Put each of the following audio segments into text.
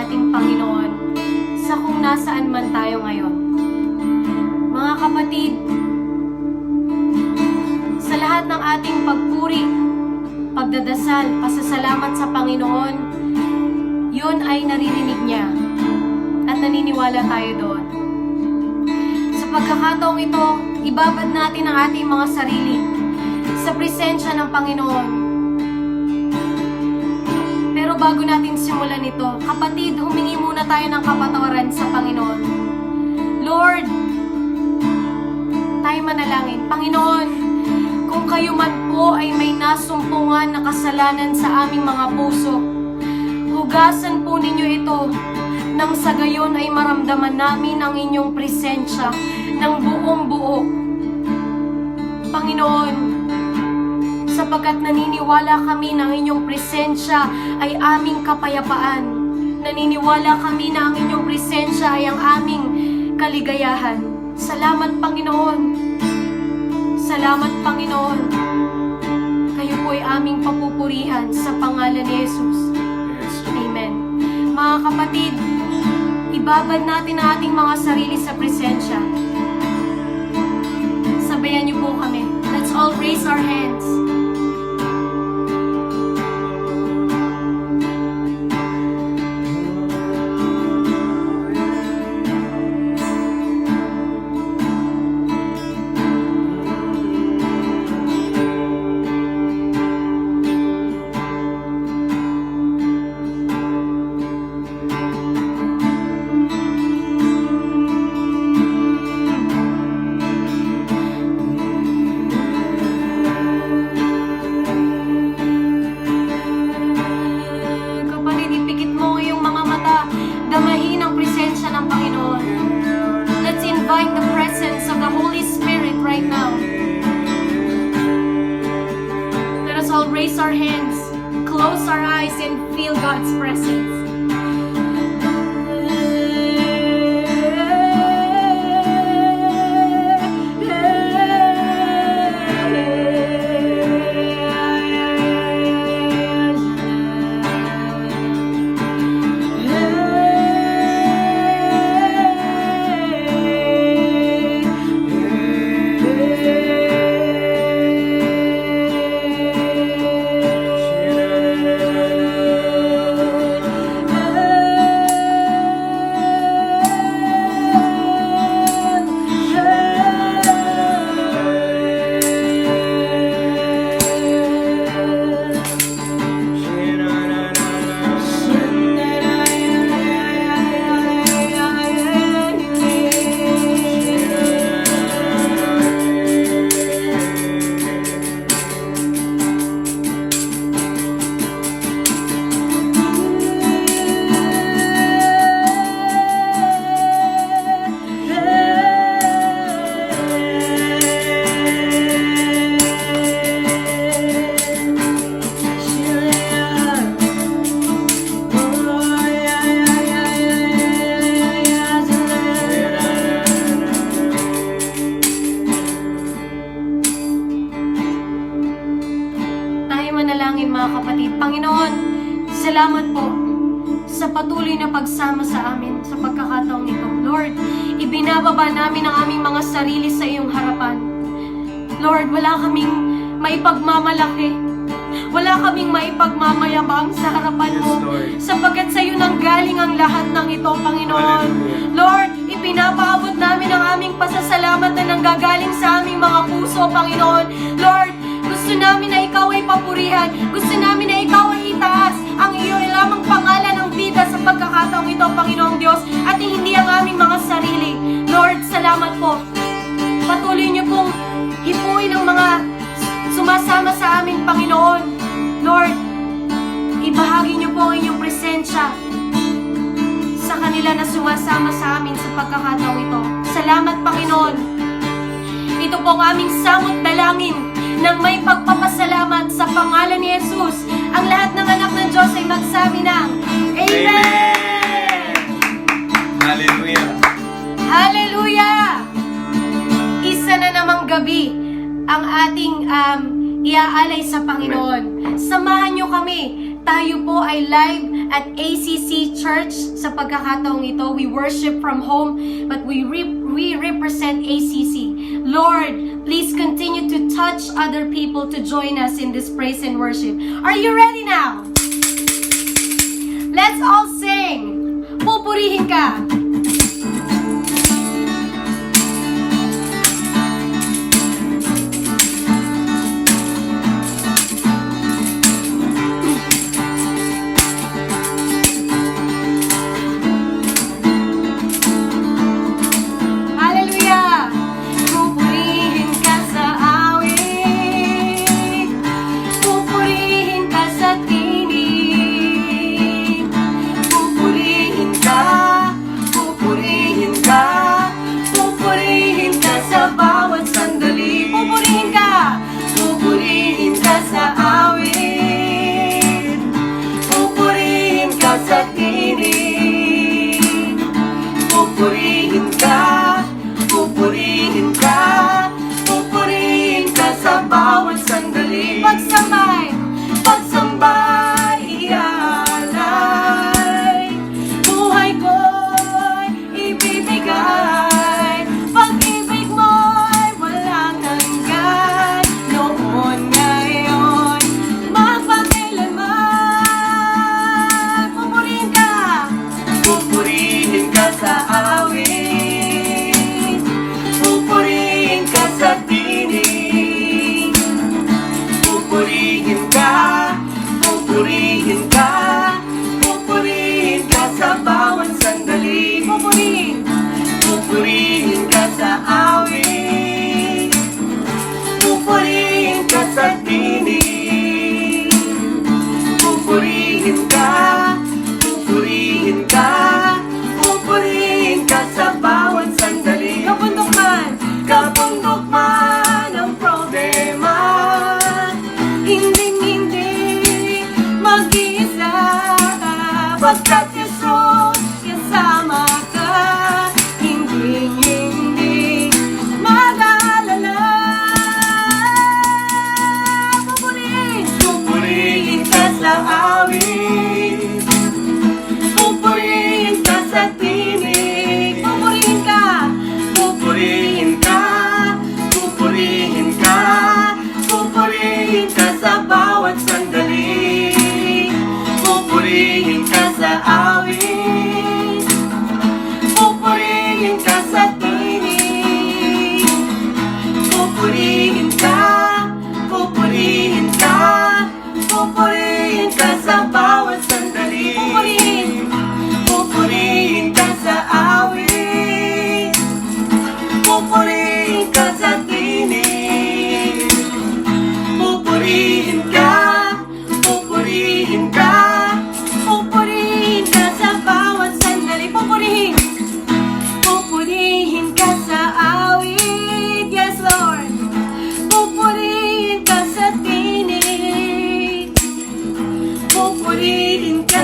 ating Panginoon sa kung nasaan man tayo ngayon. Mga kapatid, sa lahat ng ating pagpuri, pagdadasal, pasasalamat sa Panginoon, yun ay naririnig niya at naniniwala tayo doon. Sa pagkakataong ito, ibabad natin ang ating mga sarili sa presensya ng Panginoon. Pero bago natin simulan ito, kapatid, humingi muna tayo ng kapatawaran sa Panginoon. Lord, tayo manalangin. Panginoon, kung kayo man po ay may nasumpungan na kasalanan sa aming mga puso, hugasan po ninyo ito nang sa gayon ay maramdaman namin ang inyong presensya ng buong buo. Panginoon, sapagkat naniniwala kami na ang inyong presensya ay aming kapayapaan. Naniniwala kami na ang inyong presensya ay ang aming kaligayahan. Salamat, Panginoon. Salamat, Panginoon. Kayo po ay aming papupurihan sa pangalan ni Jesus. Amen. Mga kapatid, ibabad natin ang ating mga sarili sa presensya. Sabayan niyo po kami. Let's all raise our hands. Raise our hands, close our eyes, and feel God's presence. Mga kapatid, Panginoon, salamat po sa patuloy na pagsama sa amin sa pagkakataong ito. Lord, ibinababa namin ang aming mga sarili sa iyong harapan. Lord, wala kaming maipagmamalaki, wala kaming maipagmamayabang sa harapan mo, sapagkat sa iyo nanggaling ang lahat ng ito, Panginoon. Lord, ipinapaabot namin ang aming pasasalamat na nanggagaling sa aming mga puso, Panginoon. Lord, gusto namin na ikaw ay papurihan. Gusto namin na ikaw ay itaas ang iyo lamang pangalan ng vida sa pagkakataong ito, Panginoong Diyos, at hindi ang aming mga sarili. Lord, salamat po. Patuloy niyo pong hipuin ang mga sumasama sa amin, Panginoon. Lord, ibahagi niyo po ang inyong presensya sa kanila na sumasama sa amin sa pagkakataong ito. Salamat, Panginoon. Ito po ang aming samot dalangin nang may pagpapasalamat sa pangalan ni Jesus. Ang lahat ng anak ng Diyos ay magsabi ng Amen! Hallelujah! Hallelujah! Isa na namang gabi ang ating iaalay sa Panginoon. Samahan niyo kami Tayo po ay live at ACC Church sa pagkakataong ito. We worship from home, but we represent ACC. Lord, please continue to touch other people to join us in this praise and worship. Are you ready now? Let's all sing. Pupurihin ka. Pagsambay, ialay, buhay ko'y ibibigay, pag-ibig mo'y walang hanggan, noon, ngayon, magpakailanman. Pupurihin ka sa awit, pupurihin ka sa tinig, pupurihin ka sa bawat sandali. Pupurihin ka sa awit, pupurihin ka sa tinig, pupurihin ka sa bawat sandali. Kapundok man ang problema, hindi mag-iisa, pagkat Jesus kasama ka, hindi mag-aalala. Pupurihin ka sa awit, pupurihin ka sa tinig, pupurihin ka sa bawat sandali. Pupurihin ka sa awit, pupurihin ka sa tinig, pupurihin ka sa bawat sandali. Pupurihin ka sa awit, pupurihin ka sa tinig, pupurihin ka sa bawat sandali. Pupurihin ka sa awit, yes Lord. Pupurihin ka sa tinig, pupurihin ka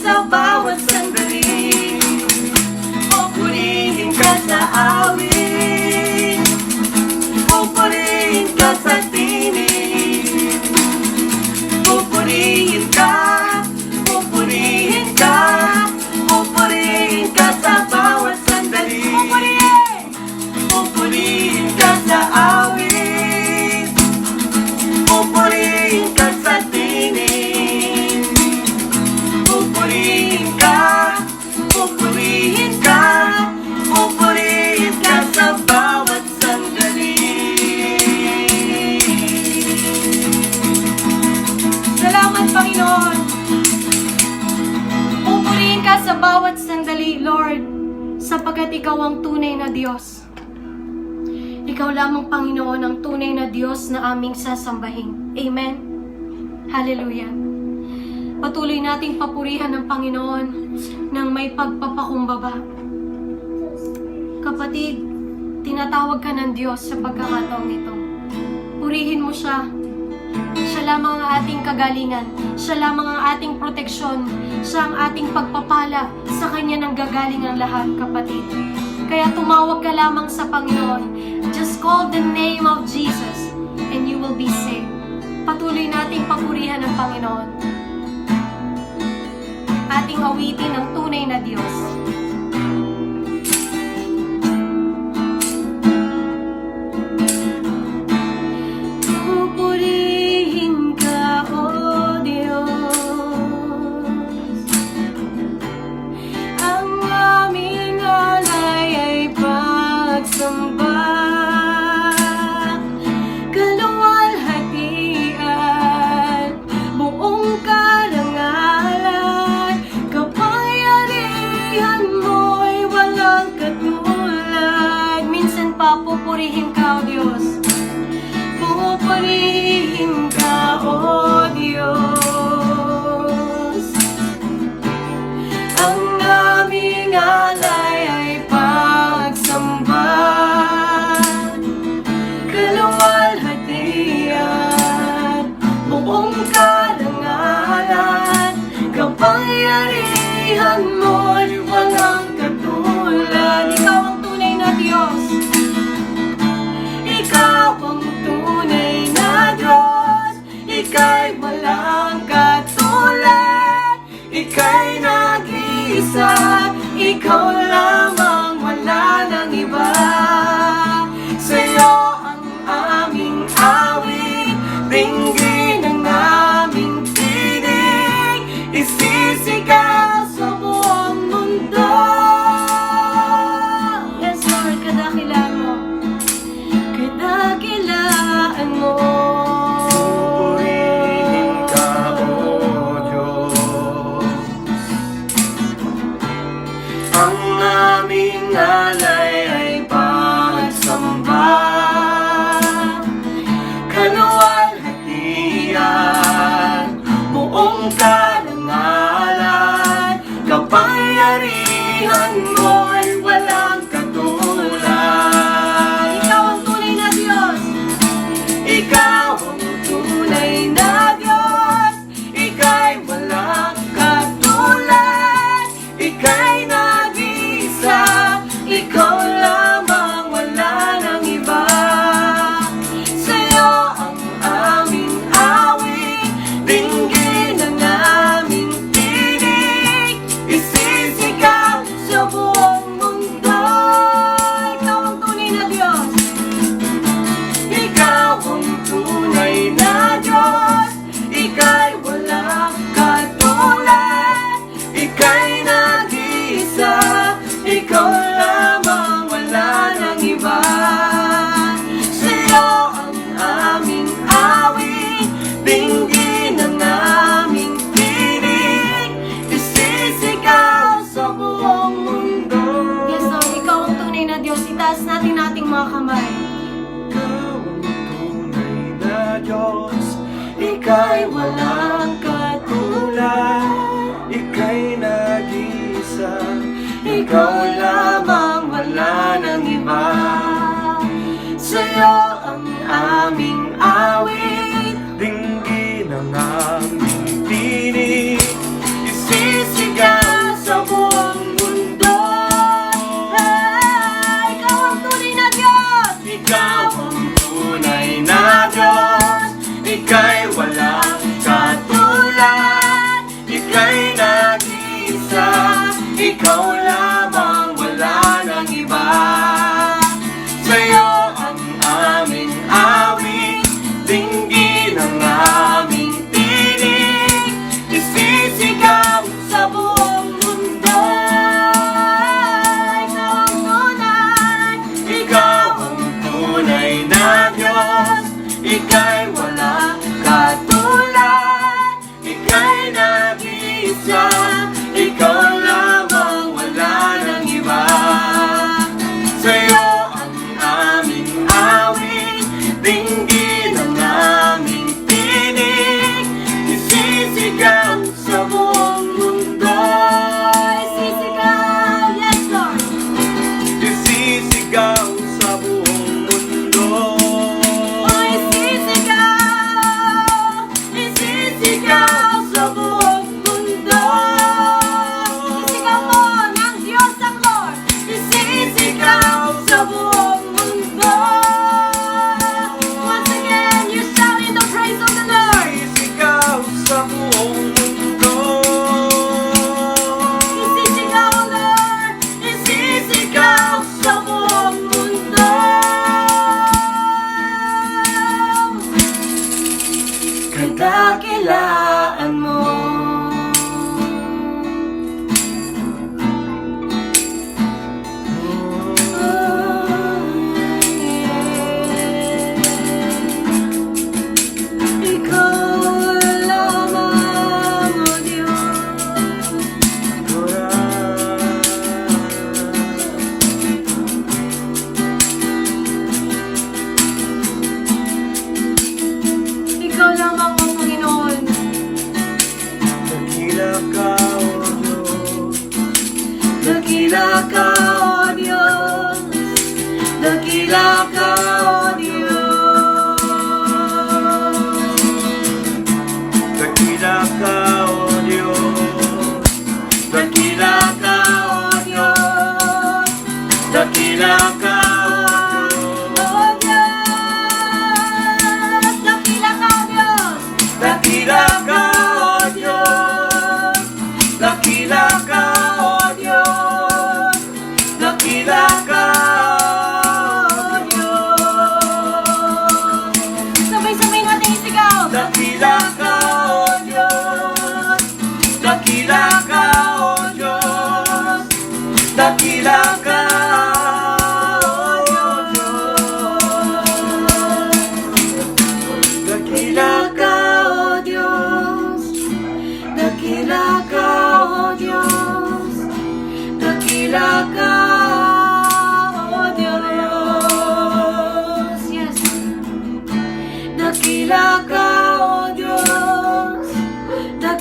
sa bawat sandali. Pupurihin ka sa awit, pupurihin ka sa tinig, pupurihin ka sa bawat sandali. Pupurihin ka sa awit, pupurihin ka sa tinig, pupurihin ka sa bawat sandali. Salamat, Panginoon. Pupurihin ka sa bawat sandali, Lord, sapagkat Ikaw ang tunay na Diyos. Ikaw lamang, Panginoon, ang tunay na Diyos na aming sasambahin. Amen. Hallelujah. Patuloy nating papurihan ng Panginoon ng may pagpapakumbaba. Kapatid, tinatawag ka ng Diyos sa pagkakataong ito. Purihin mo siya. Siya lamang ang ating kagalingan. Siya lamang ang ating proteksyon. Siya ang ating pagpapala. Sa Kanya nang gagaling ang lahat, kapatid. Kaya tumawag ka lamang sa Panginoon. Just call the name of Jesus. and you will be saved. Patuloy nating papurihan ang Panginoon. Ating awitin ang tunay na Diyos. Pupurihin ka, O Diyos. Ang aming alay ay pagsamba. Kaluwalhatian, buong karangalan, kapangyarihan mo'y walang katulad. Minsan pa pupurihin ka, O Diyos. Pupurihin ka, O Diyos. Ang aming alay ay pagsamba. Kaluwalhatian, buong karangalan, kapangyarihan mo'y walang katulad. Ikaw ang tunay na Diyos. Ikaw ang tunay na Diyos. Ika'y walang katulad. Ika'y nag-iisa. Ikaw lamang, wala nang iba. Sa'yo ang aming awit, dinggin ang aming tinig, isisigaw sa buong mundo. Yes, Lord, kadakilaan mo. Kadakilaan mo. Purihin ka, O Diyos. Ang aming alay ay pagsamba. Kaluwalhatian, buong karangalan,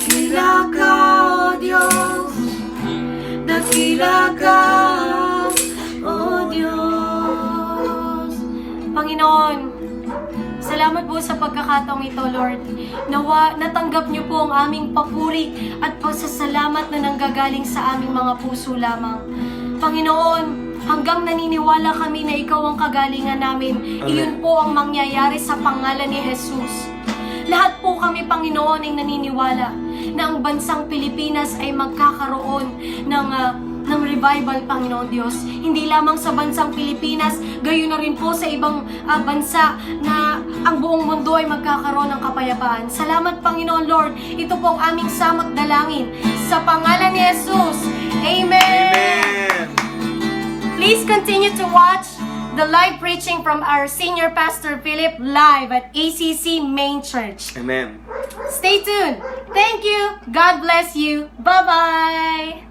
Dakila ka, O Diyos. Dakila ka, O Diyos. Panginoon, salamat po sa pagkakataong ito, Lord. Nawa, natanggap niyo po ang aming papuri at pasasalamat na nanggagaling sa aming mga puso lamang. Panginoon, hanggang naniniwala kami na ikaw ang kagalingan namin, iyon po ang mangyayari sa pangalan ni Jesus. Lahat po kami, Panginoon, ay naniniwala na ang bansang Pilipinas ay magkakaroon ng revival, Panginoon Diyos. Hindi lamang sa bansang Pilipinas, gayon na rin po sa ibang bansa na ang buong mundo ay magkakaroon ng kapayapaan. Salamat, Panginoon Lord. Ito po ang aming samot dalangin. Sa pangalan ni Jesus. Amen! Amen. Please continue to watch the live preaching from our Senior Pastor Philip live at ACC Main Church. Amen. Stay tuned. Thank you. God bless you. Bye-bye.